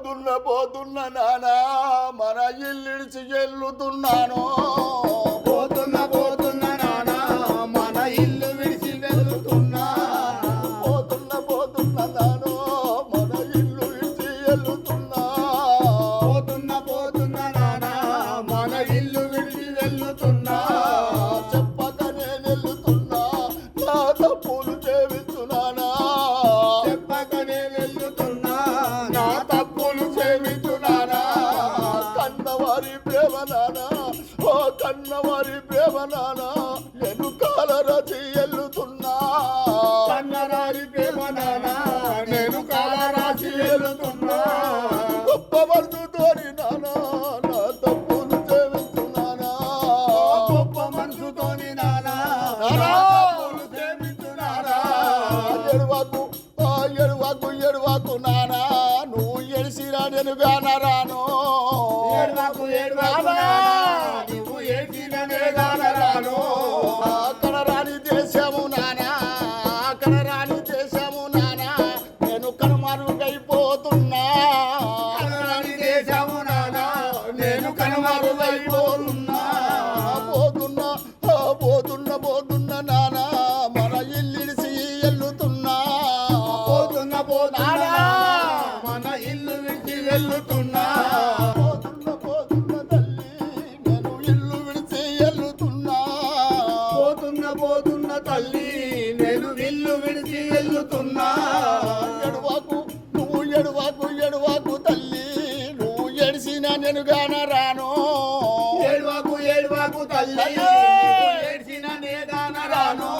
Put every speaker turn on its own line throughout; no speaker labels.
పోతున్న నానా మన ఇల్లిడిచి వెళ్తున్నాను
పోతున్న నానా మన ఇల్లు విడిచి వెళ్తున్నా
పోతున్న నానో మన ఇల్లు విడిచి వెళ్తున్నా
పోతున్న నానా మన ఇల్లు విడిచి వెళ్తున్నా
చెప్పకనే వెళ్తున్నా నా తప్పులు చేవించునానా
చెప్పకనే వెళ్తున్నా నా తప్పులు క్షమించునానా
కన్నవారి ప్రేమ నానా ఓ కన్నవారి ప్రేమ నానా నేను కాలరచి వెళ్తున్నా
కన్నరారి ప్రేమ నానా నేను కాలరాసి వెళ్తున్నా
గొప్ప మనసుతోని నానా నా తప్పులు చేవించునానా
గొప్ప మనసుతోని నానా
నానా.
తప్పులు క్షమించునానా
ఎడువాకు నానా నువ్వు ఎడిసిరా నేను గానరాను
ఏడ్వాకు నానా నువ్వు ఏడ్చిననే గానరాను
అక్కడ రాని దేశము నానా అక్కడ రాని దేశము నానా నేను కనుమరుగైపోతున్నా
కన్నరాని దేశము నానా నేను కనుమరుగైపోతున్నా
పోతున్నా నానా మన ఇల్లిడిసి వెళ్తున్నా
పోతున్న నానా మన ఇల్లు విడిచి వెళ్తున్నా
పోతున్న తల్లి నేను ఇల్లు విడిచి వెళ్తున్నా
పోతున్న తల్లి నేను ఇల్లు విడిచి వెళ్తున్నా
ఎడువాకు తల్లి నువ్వు ఎడిసిన నేను గానరాను
ఏడ్వాకు తల్లి ఏడ్చిన నే గానరాను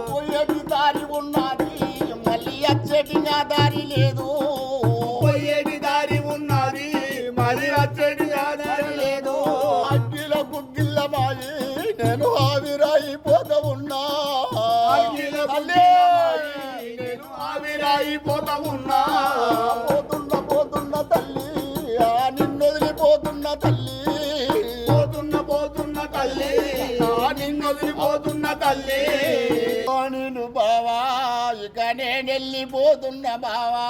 పోయేటి దారి ఉన్నది మళ్ళీ అచ్చటి నా దారి లేదు
పోయేటి దారి ఉన్నది మరి వచ్చేటి దారి లేదు
అగ్గిల గుగ్గిల్ల మాయి నేను ఆవిరైపోతా ఉన్నా
అగ్గిల
తల్లి.
నేను ఆవిరైపోతా ఉన్నా
పోతున్న తల్లి నిన్నొదిలిపోతున్న తల్లి
పోతున్న తల్లి నిన్నొదిలిపోతున్న తల్లి
నేను బావా ఇక నేను వెళ్ళిపోతున్న బావా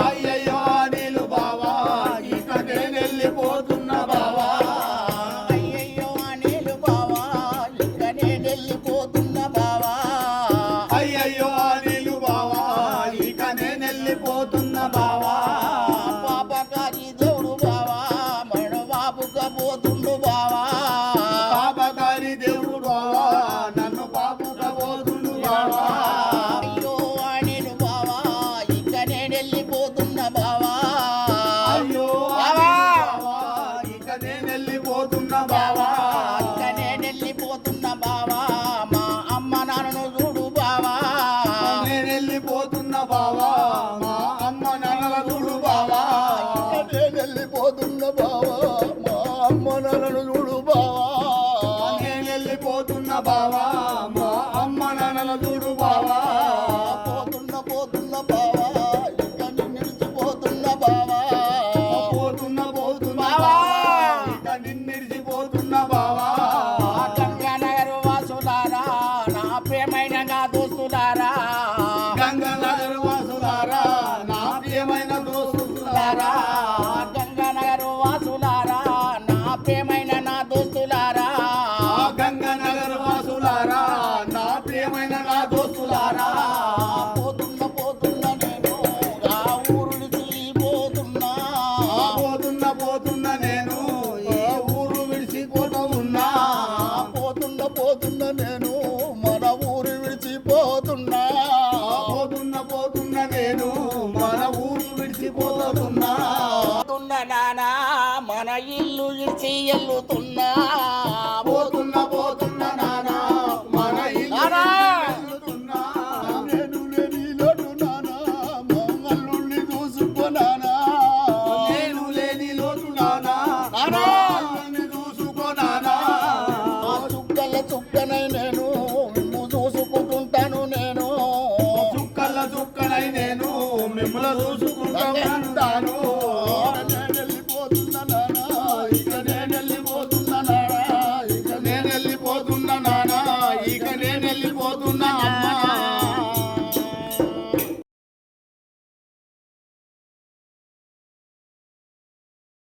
అయ్యయ్యో నీళ్ళు బావా ఇక నేను వెళ్ళిపోతున్న బావా
అయ్యయ్యో అనిలు బావా ఇక నేను వెళ్ళిపోతున్న బావా
అయ్యయ్యో నీళ్ళు బావా ఇక నేను వెళ్ళిపోతున్న బావా
పాపకారి దేవుడు బావా మన బాబుగా పోతుండు బావా
పాపకారి దేవుడు బావా నన్ను పాపుగా పోతుండు బావా
అయ్యో అనిలు బావా ఇక నేను వెళ్ళిపోతున్న బావా
అయ్యో
బావా.
బావా ఇక నేను వెళ్ళిపోతున్న బావా
ఇక నేను వెళ్ళిపోతున్న బావా మా అమ్మ నాన్నను చూడు బావా
నేను వెళ్ళిపోతున్న బావా మా అమ్మ నాన్నల చూడు బావా
ఇక నేను వెళ్ళిపోతున్న బావా మా అమ్మ నాన్నను చూడు బావా
నేను వెళ్ళిపోతున్న బావా మా అమ్మ నాన్నల చూడు బావా
పోతున్న బావా ఇక నిన్ను నిలిచిపోతున్న బావా
పోతున్న
బావా.
ఇక నిన్నిడిచిపోతున్న బావా
గంగానగర్ వాసులారా నా ప్రేమైన నా దోస్తులారా
గంగానగర్ వాసులారా నా ప్రియమైన దోస్తులారా
గంగానగర్ వాసులారా నా ప్రేమైన నా దోస్తులారా
గంగానగర్ వాసులారా నా ప్రియమైన నా దోస్తులారా
పోతున్న నేను ఆ ఊరు విడిచిపోతున్నా
పోతున్న నేను ఏ ఊరు విడిచిపోతూ ఉన్నా
పోతున్న నేను మన ఊరు విడిచిపోతున్నా
పోతున్న నేను మన ఊరు విడిచిపోతున్నా
నానా మన ఇల్లు విడిచి వెళ్తున్నా
పోతున్న నానా మన ఇల్లు
నానా.
వెళ్తున్నా.
నేను లేని లోటు నానా మంగళుణ్ణి చూసుకున్నానా
నేను లేని లోటు నానా
నానా.
అల్లుని చూసుకోనానా
చుక్కనై నేను నిన్ను చూసుకుంటుంటాను నేను
చుక్కల చుక్కనై నేను మిమ్మల్ని చూసుకుంటాను